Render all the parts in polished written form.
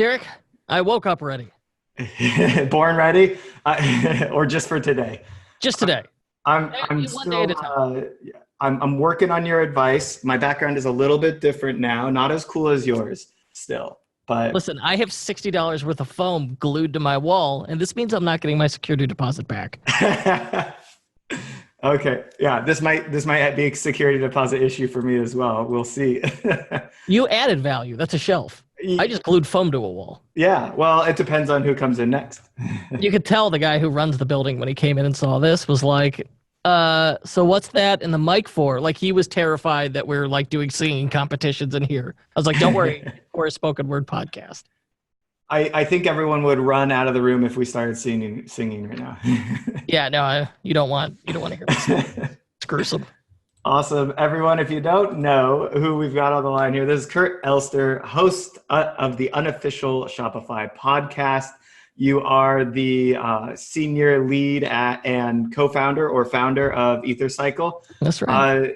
Derek, I woke up ready. Born ready, or just for today? Just today. I'm One day at still a time. I'm working on your advice. My background is a little bit different now, not as cool as yours still, but Listen, I have $60 worth of foam glued to my wall, and this means I'm not getting my security deposit back. okay, yeah, this might be a security deposit issue for me as well. We'll see. You added value. That's a shelf. I just glued foam to a wall. Yeah, well, it depends on who comes in next. You could tell the guy who runs the building when he came in and saw this was like, so what's that in the mic for? Like he was terrified that we're like doing singing competitions in here. I was like, don't worry, we're a spoken word podcast. I think everyone would run out of the room if we started singing right now. Yeah, no, you don't want to hear this. It's gruesome. Awesome. Everyone, if you don't know who we've got on the line here, this is Kurt Elster, host of the unofficial Shopify podcast. You are the senior lead and co-founder or founder of EtherCycle. That's right.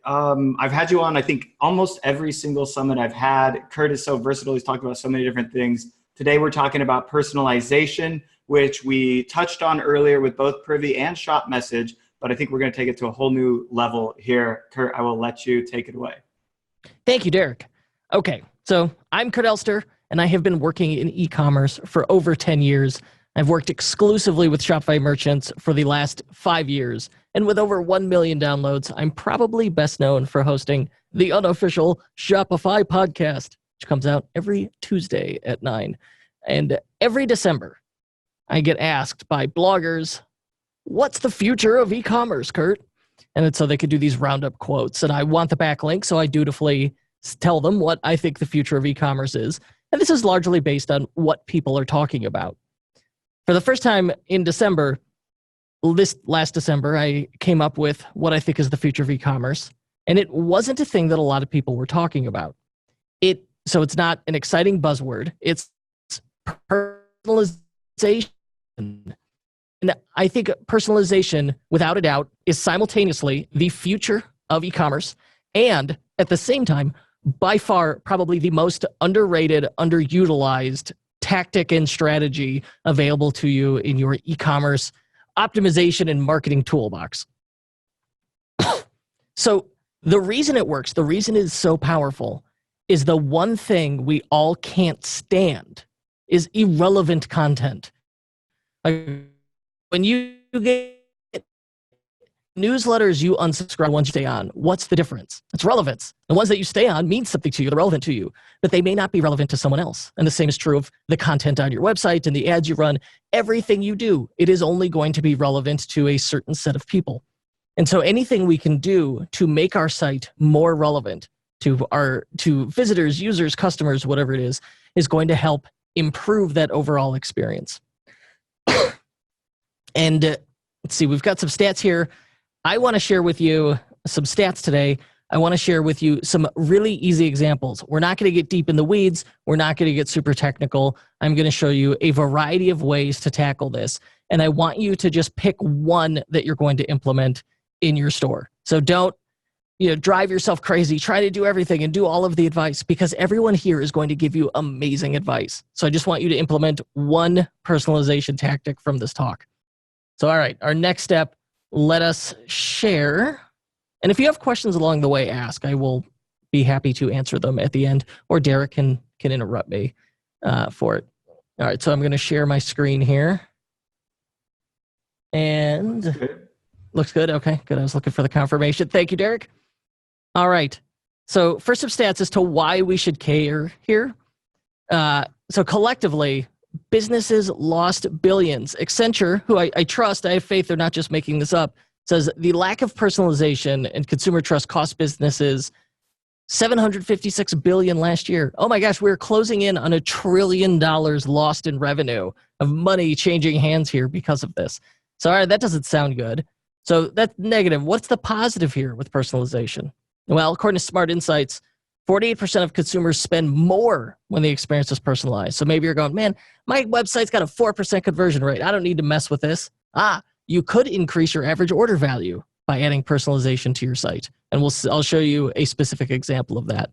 I've had you on, I think, almost every single summit I've had. Kurt is so versatile. He's talked about so many different things. Today, we're talking about personalization, which we touched on earlier with both Privy and Shop Message. But I think we're going to take it to a whole new level here. Kurt, I will let you take it away. Thank you, Derek. Okay, so I'm Kurt Elster, and I have been working in e-commerce for over 10 years. I've worked exclusively with Shopify merchants for the last 5 years. And with over 1 million downloads, I'm probably best known for hosting the unofficial Shopify podcast, which comes out every Tuesday at 9. And every December, I get asked by bloggers, what's the future of e-commerce, Kurt? And so they could do these roundup quotes. And I want the backlink, so I dutifully tell them what I think the future of e-commerce is. And this is largely based on what people are talking about. For the first time in December, this last December, I came up with what I think is the future of e-commerce. And it wasn't a thing that a lot of people were talking about. So it's not an exciting buzzword. It's personalization. And I think personalization, without a doubt, is simultaneously the future of e-commerce and, at the same time, by far, probably the most underrated, underutilized tactic and strategy available to you in your e-commerce optimization and marketing toolbox. So the reason it works, the reason it's so powerful, is the one thing we all can't stand is irrelevant content. Like, when you get newsletters you unsubscribe, ones you stay on, what's the difference? It's relevance. The ones that you stay on mean something to you, they're relevant to you, but they may not be relevant to someone else. And the same is true of the content on your website and the ads you run. Everything you do, it is only going to be relevant to a certain set of people. And so anything we can do to make our site more relevant to visitors, users, customers, whatever it is going to help improve that overall experience. And let's see, we've got some stats here. I want to share with you some stats today. I want to share with you some really easy examples. We're not going to get deep in the weeds. We're not going to get super technical. I'm going to show you a variety of ways to tackle this. And I want you to just pick one that you're going to implement in your store. So don't drive yourself crazy. Try to do everything and do all of the advice, because everyone here is going to give you amazing advice. So I just want you to implement one personalization tactic from this talk. So, all right, our next step, let us share. And if you have questions along the way, ask. I will be happy to answer them at the end, or Derek can interrupt me for it. All right, so I'm going to share my screen here. And looks good. Okay, good. I was looking for the confirmation. Thank you, Derek. All right. So first, some stats as to why we should care here. So collectively, businesses lost billions. Accenture, who I trust, I have faith they're not just making this up, says the lack of personalization and consumer trust cost businesses $756 billion last year. Oh my gosh, we're closing in on $1 trillion lost in revenue of money changing hands here because of this. So all right, that doesn't sound good. So that's negative. What's the positive here with personalization? Well, according to Smart Insights, 48% of consumers spend more when the experience is personalized. So maybe you're going, man, my website's got a 4% conversion rate. I don't need to mess with this. You could increase your average order value by adding personalization to your site. And I'll show you a specific example of that.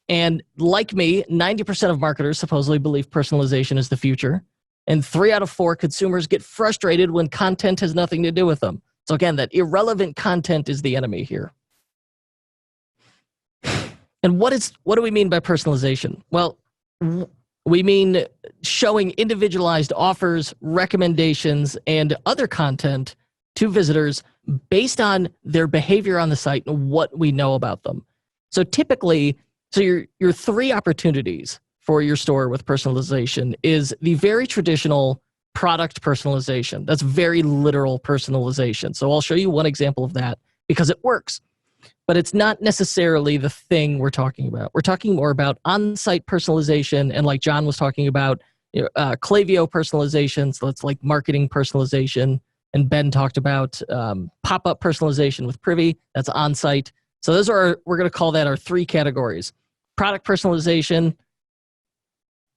And like me, 90% of marketers supposedly believe personalization is the future. And 3 out of 4 consumers get frustrated when content has nothing to do with them. So again, that irrelevant content is the enemy here. And what do we mean by personalization? Well, we mean showing individualized offers, recommendations, and other content to visitors based on their behavior on the site and what we know about them. So typically, your 3 opportunities for your store with personalization is the very traditional product personalization. That's very literal personalization. So I'll show you one example of that because it works. But it's not necessarily the thing we're talking about. We're talking more about on-site personalization, and like John was talking about, Klaviyo personalization, so it's like marketing personalization, and Ben talked about pop-up personalization with Privy, that's on-site. So those are, we're going to call that our 3 categories: product personalization,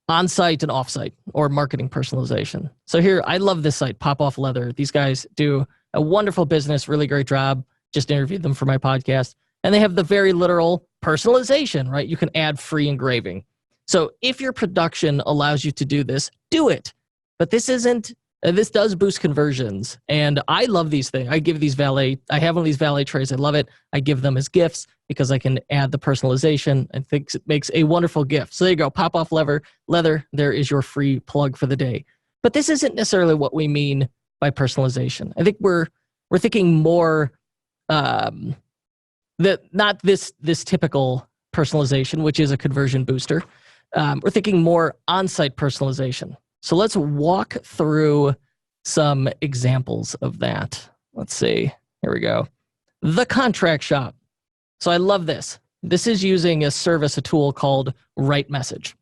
on-site, and off-site, or marketing personalization. So here, I love this site, Pop Off Leather. These guys do a wonderful business, really great job. Just interviewed them for my podcast. And they have the very literal personalization, right? You can add free engraving. So if your production allows you to do this, do it. But this does boost conversions. And I love these things. I have one of these valet trays. I love it. I give them as gifts because I can add the personalization. I think it makes a wonderful gift. So there you go. Pop Off Leather. There is your free plug for the day. But this isn't necessarily what we mean by personalization. I think we're thinking more not this typical personalization, which is a conversion booster. We're thinking more on-site personalization. So let's walk through some examples of that. Let's see. Here we go. The contract shop. So I love this. This is using a tool called Write Message.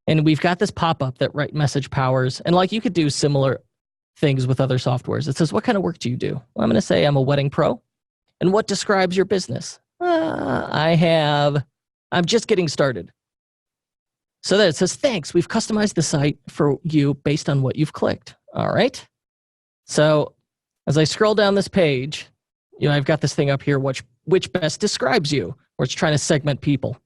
And we've got this pop-up that Write Message powers. And like you could do similar things with other softwares. It says, what kind of work do you do? Well, I'm going to say I'm a wedding pro. And what describes your business? I'm just getting started. So there it says, thanks, we've customized the site for you based on what you've clicked. All right. So as I scroll down this page, I've got this thing up here, which best describes you, where it's trying to segment people.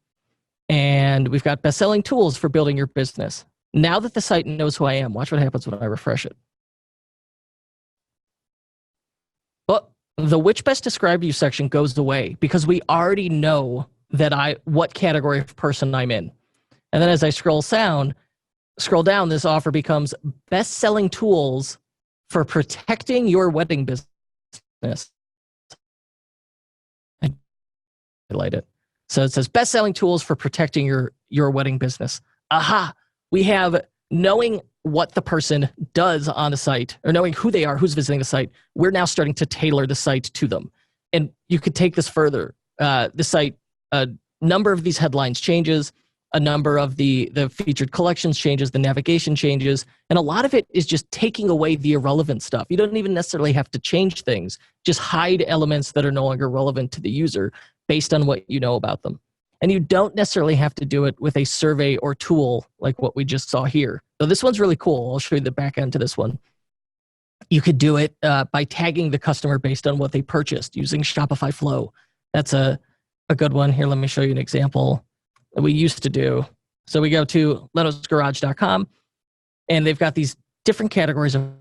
And we've got best-selling tools for building your business. Now that the site knows who I am, watch what happens when I refresh it. The which best describe you section goes away because we already know what category of person I'm in. And then as I scroll down, this offer becomes best-selling tools for protecting your wedding business. I highlight it. So it says best-selling tools for protecting your wedding business. Aha! We have knowing what the person does on the site, or knowing who they are, who's visiting the site, we're now starting to tailor the site to them. And you could take this further. The site, a number of these headlines changes, a number of the featured collections changes, the navigation changes, and a lot of it is just taking away the irrelevant stuff. You don't even necessarily have to change things. Just hide elements that are no longer relevant to the user based on what you know about them. And you don't necessarily have to do it with a survey or tool like what we just saw here. So this one's really cool. I'll show you the back end to this one. You could do it by tagging the customer based on what they purchased using Shopify Flow. That's a good one. Here, let me show you an example that we used to do. So we go to lenosgarage.com, and they've got these different categories of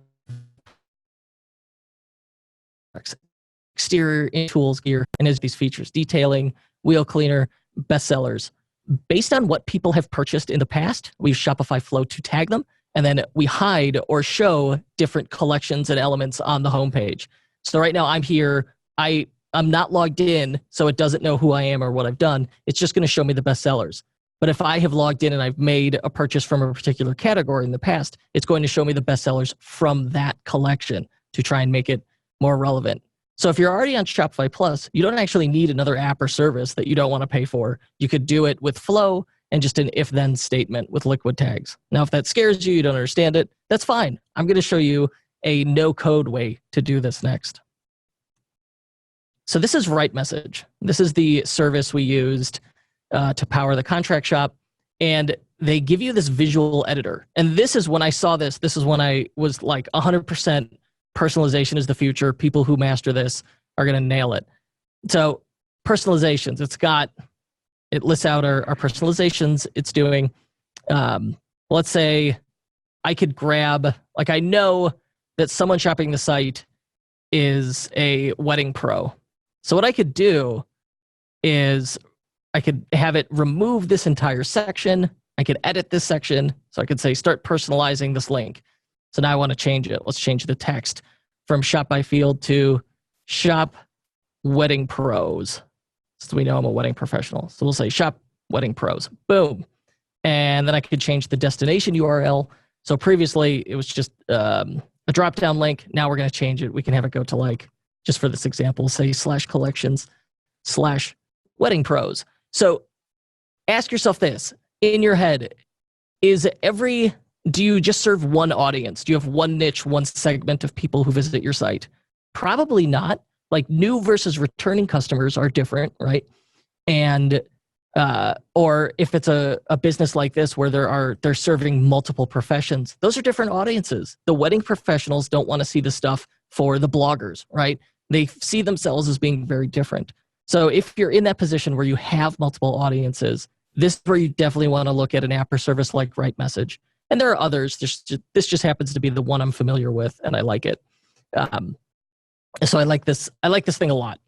exterior tools, gear, and there's these features: detailing, wheel cleaner, bestsellers. Based on what people have purchased in the past, we use Shopify Flow to tag them, and then we hide or show different collections and elements on the homepage. So right now I'm here, I'm not logged in, so it doesn't know who I am or what I've done. It's just going to show me the bestsellers. But if I have logged in and I've made a purchase from a particular category in the past, it's going to show me the bestsellers from that collection to try and make it more relevant. So if you're already on Shopify Plus, you don't actually need another app or service that you don't want to pay for. You could do it with Flow and just an if-then statement with liquid tags. Now, if that scares you, you don't understand it, that's fine. I'm going to show you a no-code way to do this next. So this is Write Message. This is the service we used to power the contract shop. And they give you this visual editor. And this is when I saw this is when I was like 100% personalization is the future. People who master this are going to nail it. So personalizations, it's got it lists out our personalizations it's doing. Let's say I could grab, like I know that someone shopping the site is a wedding pro. So what I could do is I could have it remove this entire section. I could edit this section. So I could say, start personalizing this link. So now I want to change it. Let's change the text from shop by field to shop wedding pros. So we know I'm a wedding professional. So we'll say shop wedding pros. Boom. And then I could change the destination URL. So previously it was just a drop-down link. Now we're going to change it. We can have it go to, like, just for this example, say /collections/wedding pros. So ask yourself this in your head: do you just serve one audience? Do you have one niche, one segment of people who visit your site? Probably not. Like, new versus returning customers are different, right? And or if it's a business like this where they're serving multiple professions, those are different audiences. The wedding professionals don't want to see the stuff for the bloggers, right? They see themselves as being very different. So if you're in that position where you have multiple audiences, this is where you definitely want to look at an app or service like RightMessage. And there are others. This just happens to be the one I'm familiar with, and I like it. So I like this thing a lot.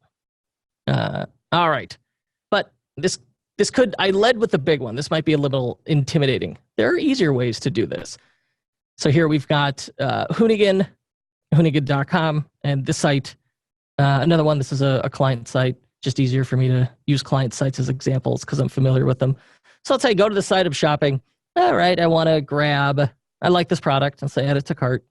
All right. But I led with the big one. This might be a little intimidating. There are easier ways to do this. So here we've got Hoonigan.com, and this site, another one. This is a client site. Just easier for me to use client sites as examples because I'm familiar with them. So let's say go to the site of shopping. All right, I want to grab, I like this product, and say add it to cart.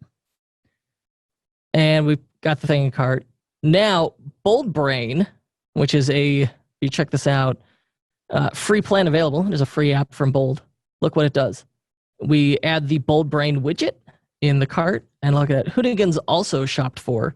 And we've got the thing in cart. Now, BoldBrain, which is you check this out, free plan available. There's a free app from Bold. Look what it does. We add the BoldBrain widget in the cart, and look at that. Hoonigan's also shopped for.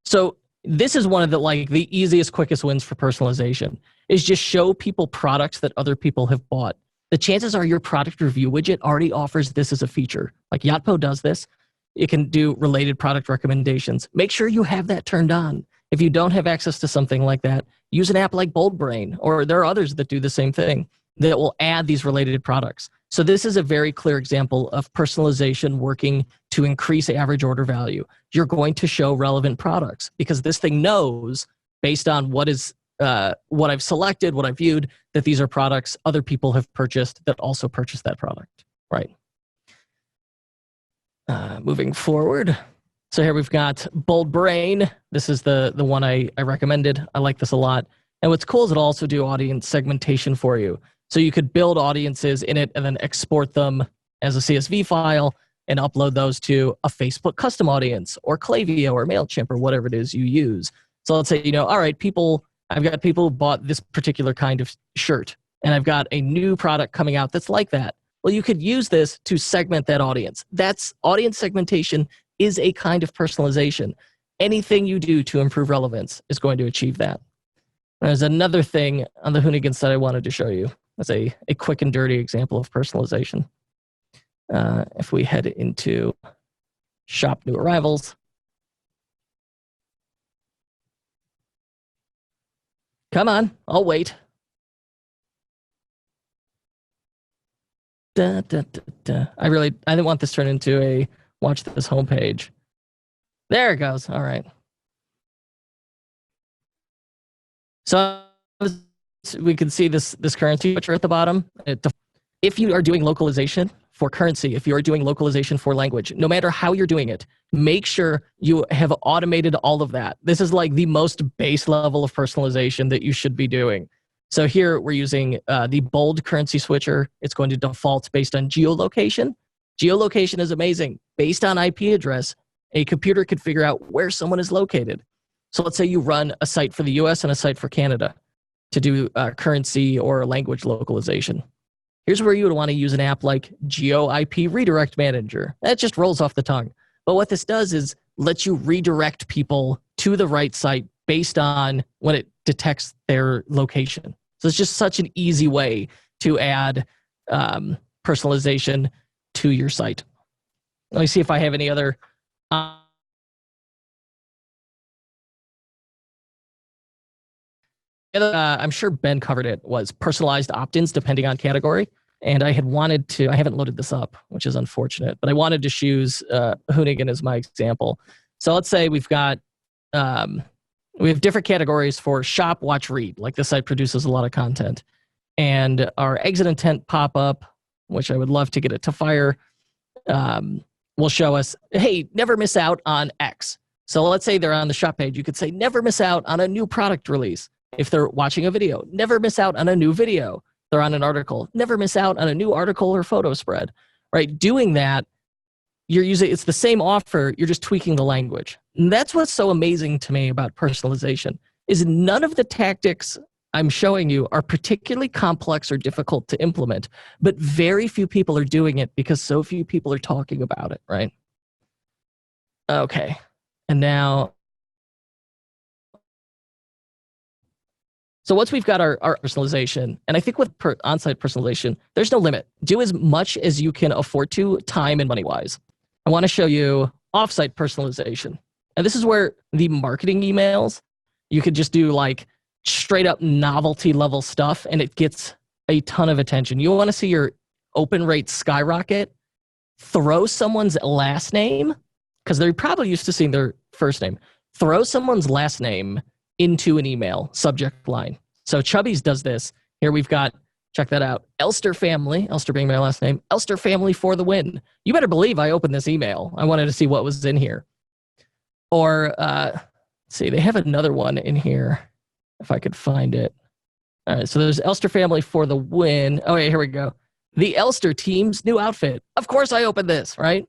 So this is one of the easiest, quickest wins for personalization, is just show people products that other people have bought. The chances are your product review widget already offers this as a feature. Like Yotpo does this. It can do related product recommendations. Make sure you have that turned on. If you don't have access to something like that, use an app like BoldBrain, or there are others that do the same thing that will add these related products. So this is a very clear example of personalization working to increase average order value. You're going to show relevant products because this thing knows, based on what I've selected, what I've viewed, that these are products other people have purchased that also purchased that product, right? Moving forward. So here we've got BoldBrain. This is the one I recommended. I like this a lot. And what's cool is it'll also do audience segmentation for you. So you could build audiences in it and then export them as a CSV file and upload those to a Facebook custom audience or Klaviyo or MailChimp or whatever it is you use. So let's say, all right, I've got people who bought this particular kind of shirt, and I've got a new product coming out that's like that. Well, you could use this to segment that audience. That's audience segmentation is a kind of personalization. Anything you do to improve relevance is going to achieve that. There's another thing on the Hoonigan side I wanted to show you. That's a quick and dirty example of personalization. If we head into shop new arrivals. Come on, I'll wait. I didn't want this turned into a watch this homepage. There it goes. All right. So we can see this currency switcher at the bottom. If you are doing localization for currency, if you are doing localization for language, no matter how you're doing it, make sure you have automated all of that. This is like the most base level of personalization that you should be doing. So here we're using the bold currency switcher. It's going to default based on geolocation. Geolocation is amazing. Based on IP address, a computer could figure out where someone is located. So let's say you run a site for the US and a site for Canada to do currency or language localization. Here's where you would want to use an app like Geoip Redirect Manager. That just rolls off the tongue. But what this does is lets you redirect people to the right site based on when it detects their location. So it's just such an easy way to add personalization to your site. Let me see if I have any other I'm sure Ben covered it, was personalized opt-ins depending on category. And I haven't loaded this up, which is unfortunate, but I wanted to choose Hoonigan as my example. So let's say we have different categories for shop, watch, read. Like this site produces a lot of content. And our exit intent pop-up, which I would love to get it to fire, will show us, hey, never miss out on X. So let's say they're on the shop page. You could say, never miss out on a new product release. If they're watching a video, never miss out on a new video. They're on an article, never miss out on a new article or photo spread, right? Doing that, it's the same offer, you're just tweaking the language. And that's what's so amazing to me about personalization, is none of the tactics I'm showing you are particularly complex or difficult to implement, but very few people are doing it because so few people are talking about it, right? Okay, and now, so once we've got our personalization, and I think with on-site personalization, there's no limit. Do as much as you can afford to, time and money-wise. I want to show you off-site personalization. And this is where the marketing emails, you could just do like straight up novelty level stuff and it gets a ton of attention. You want to see your open rate skyrocket, throw someone's last name, because they're probably used to seeing their first name. Throw someone's last name into an email subject line. So Chubby's does this. Here we've got, check that out, Elster family, Elster being my last name, Elster family for the win. You better believe I opened this email. I wanted to see what was in here. Or, let's see, they have another one in here, if I could find it. All right, so there's Elster family for the win. Oh, yeah, here we go. The Elster team's new outfit. Of course I opened this, right?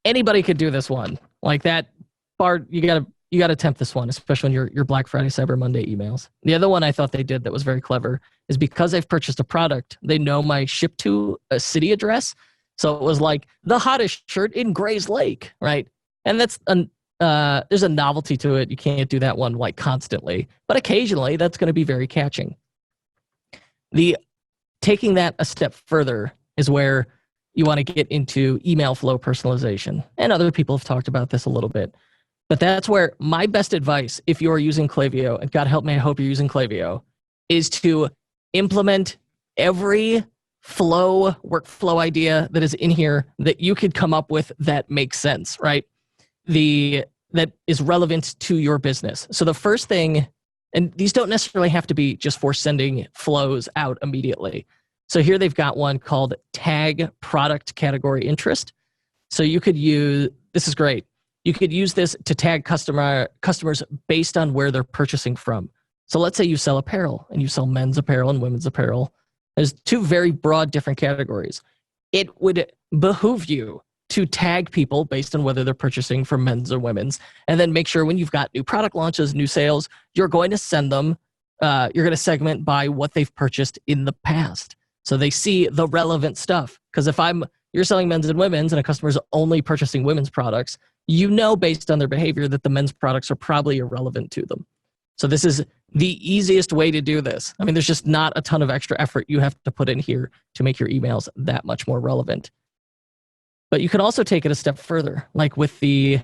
Anybody could do this one. Like that part, you gotta tempt this one, especially on your Black Friday, Cyber Monday emails. The other one I thought they did that was very clever is because I've purchased a product, they know my ship to a city address. So it was like the hottest shirt in Grays Lake, right? And there's a novelty to it. You can't do that one like constantly, but occasionally that's going to be very catching. Taking that a step further is where you want to get into email flow personalization. And other people have talked about this a little bit. But that's where my best advice, if you're using Klaviyo, and God help me, I hope you're using Klaviyo, is to implement every workflow idea that is in here that you could come up with that makes sense, right? That is relevant to your business. So the first thing, and these don't necessarily have to be just for sending flows out immediately. So here they've got one called Tag Product Category Interest. So you could this is great. You could use this to tag customers based on where they're purchasing from. So let's say you sell apparel and you sell men's apparel and women's apparel. There's two very broad different categories. It would behoove you to tag people based on whether they're purchasing from men's or women's, and then make sure when you've got new product launches, new sales, you're going to send them, you're going to segment by what they've purchased in the past. So they see the relevant stuff. Because if you're selling men's and women's and a customer's only purchasing women's products, you know based on their behavior that the men's products are probably irrelevant to them. So this is the easiest way to do this. I mean, there's just not a ton of extra effort you have to put in here to make your emails that much more relevant. But you can also take it a step further, like with the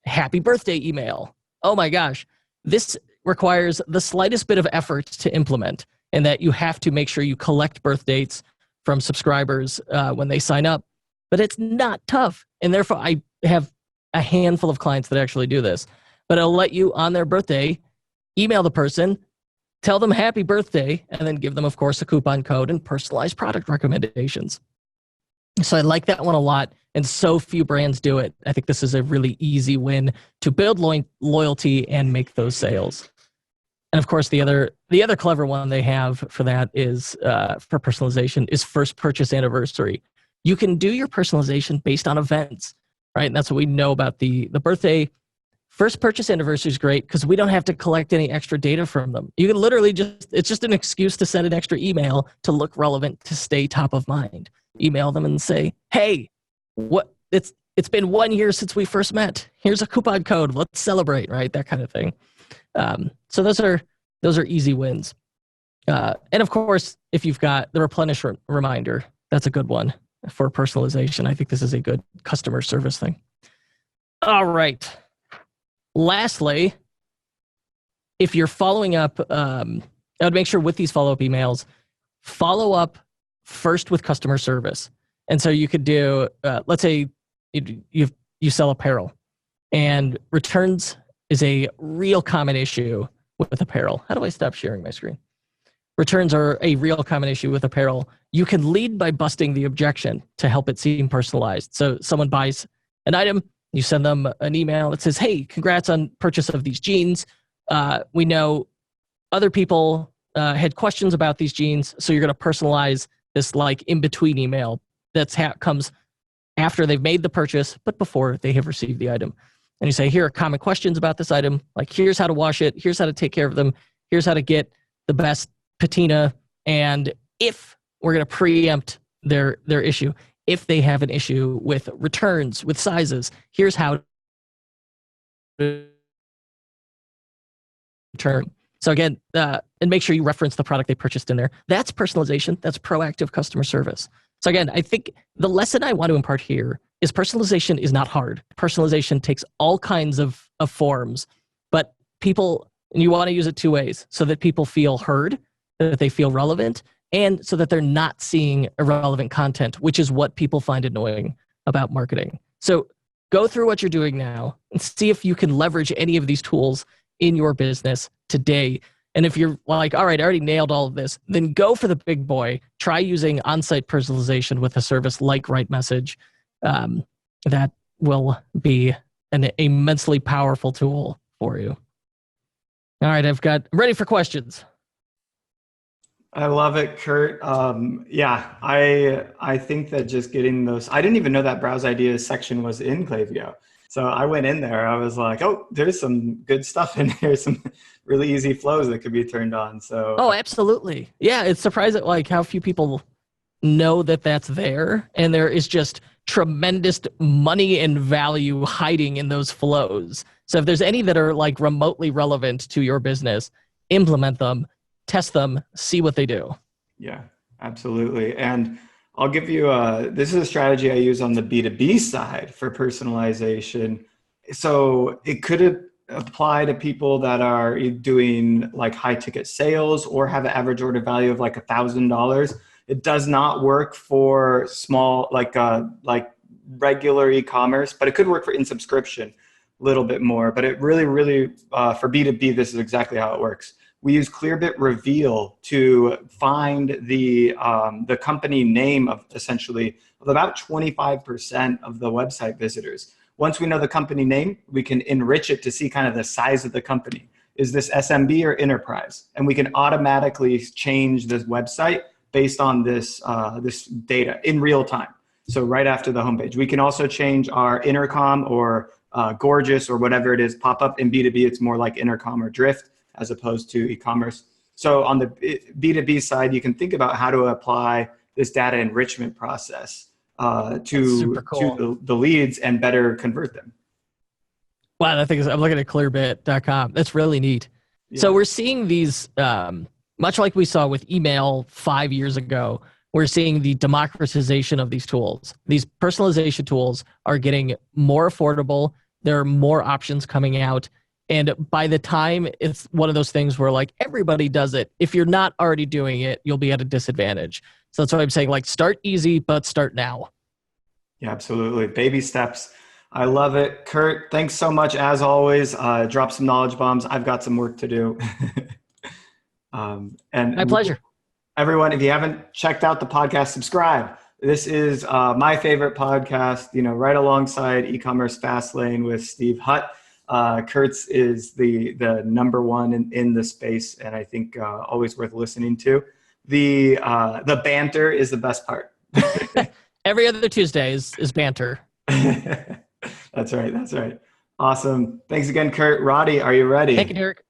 happy birthday email. Oh my gosh, this requires the slightest bit of effort to implement, and that you have to make sure you collect birth dates from subscribers when they sign up. But it's not tough, and therefore I have a handful of clients that actually do this. But it'll let you, on their birthday, email the person, tell them happy birthday, and then give them, of course, a coupon code and personalized product recommendations. So I like that one a lot, and so few brands do it. I think this is a really easy win to build loyalty and make those sales. And of course, the other clever one they have for that is, for personalization, is first purchase anniversary. You can do your personalization based on events, right? And that's what we know about the birthday. First purchase anniversary is great because we don't have to collect any extra data from them. You can literally it's just an excuse to send an extra email to look relevant, to stay top of mind. Email them and say, hey, it's been 1 year since we first met. Here's a coupon code. Let's celebrate, right? That kind of thing. So those are easy wins. And of course, if you've got the replenish reminder, that's a good one for personalization. I think this is a good customer service thing. All right. Lastly, if you're following up, I would make sure with these follow-up emails, follow up first with customer service. And so you could do, let's say you sell apparel, and returns is a real common issue with apparel. How do I stop sharing my screen? Returns are a real common issue with apparel. You can lead by busting the objection to help it seem personalized. So someone buys an item, you send them an email that says, hey, congrats on purchase of these jeans. We know other people had questions about these jeans, so you're going to personalize this like in-between email that's comes after they've made the purchase, but before they have received the item. And you say, here are common questions about this item. Like, here's how to wash it. Here's how to take care of them. Here's how to get the best patina. And if we're going to preempt their issue, if they have an issue with returns, with sizes, here's how to return. So again, and make sure you reference the product they purchased in there. That's personalization. That's proactive customer service. So again, I think the lesson I want to impart here is personalization is not hard. Personalization takes all kinds of forms, but people, and you want to use it two ways, so that people feel heard, that they feel relevant, and so that they're not seeing irrelevant content, which is what people find annoying about marketing. So go through what you're doing now and see if you can leverage any of these tools in your business today. And if you're like, all right, I already nailed all of this, then go for the big boy. Try using on-site personalization with a service like RightMessage. That will be an immensely powerful tool for you. All right, I'm ready for questions. I love it, Kurt. Yeah, I think that just getting those, I didn't even know that browse ideas section was in Klaviyo. So I went in there, I was like, oh, there's some good stuff in here, some really easy flows that could be turned on. So oh, absolutely. Yeah, it's surprising like how few people know that that's there, and there is just tremendous money and value hiding in those flows. So if there's any that are like remotely relevant to your business, implement them, test them, see what they do. Yeah, absolutely. And I'll give you this is a strategy I use on the B2B side for personalization. So it could apply to people that are doing like high ticket sales or have an average order value of like $1,000. It does not work for small, like regular e-commerce, but it could work for in subscription a little bit more. But it really, for B2B, this is exactly how it works. We use Clearbit Reveal to find the company name of essentially of about 25% of the website visitors. Once we know the company name, we can enrich it to see kind of the size of the company. Is this SMB or enterprise? And we can automatically change this website based on this data in real time. So right after the homepage, we can also change our intercom or gorgeous or whatever it is pop up. In B2B, it's more like intercom or drift as opposed to e-commerce. So on the B2B side, you can think about how to apply this data enrichment process to the leads and better convert them. Wow, that thing is, I'm looking at clearbit.com. That's really neat. Yeah. So we're seeing these, much like we saw with email 5 years ago, we're seeing the democratization of these tools. These personalization tools are getting more affordable. There are more options coming out. And by the time it's one of those things where like everybody does it, if you're not already doing it, you'll be at a disadvantage. So that's why I'm saying like start easy, but start now. Yeah, absolutely. Baby steps. I love it. Kurt, thanks so much as always. Drop some knowledge bombs. I've got some work to do. And my pleasure. Everyone, if you haven't checked out the podcast, subscribe. This is my favorite podcast, right alongside e-commerce Fastlane with Steve Hutt. Kurt's is the number one in the space, and I think always worth listening to. The banter is the best part. Every other Tuesday is banter. That's right. Awesome. Thanks again, Kurt. Roddy, are you ready? Thank you, Derek.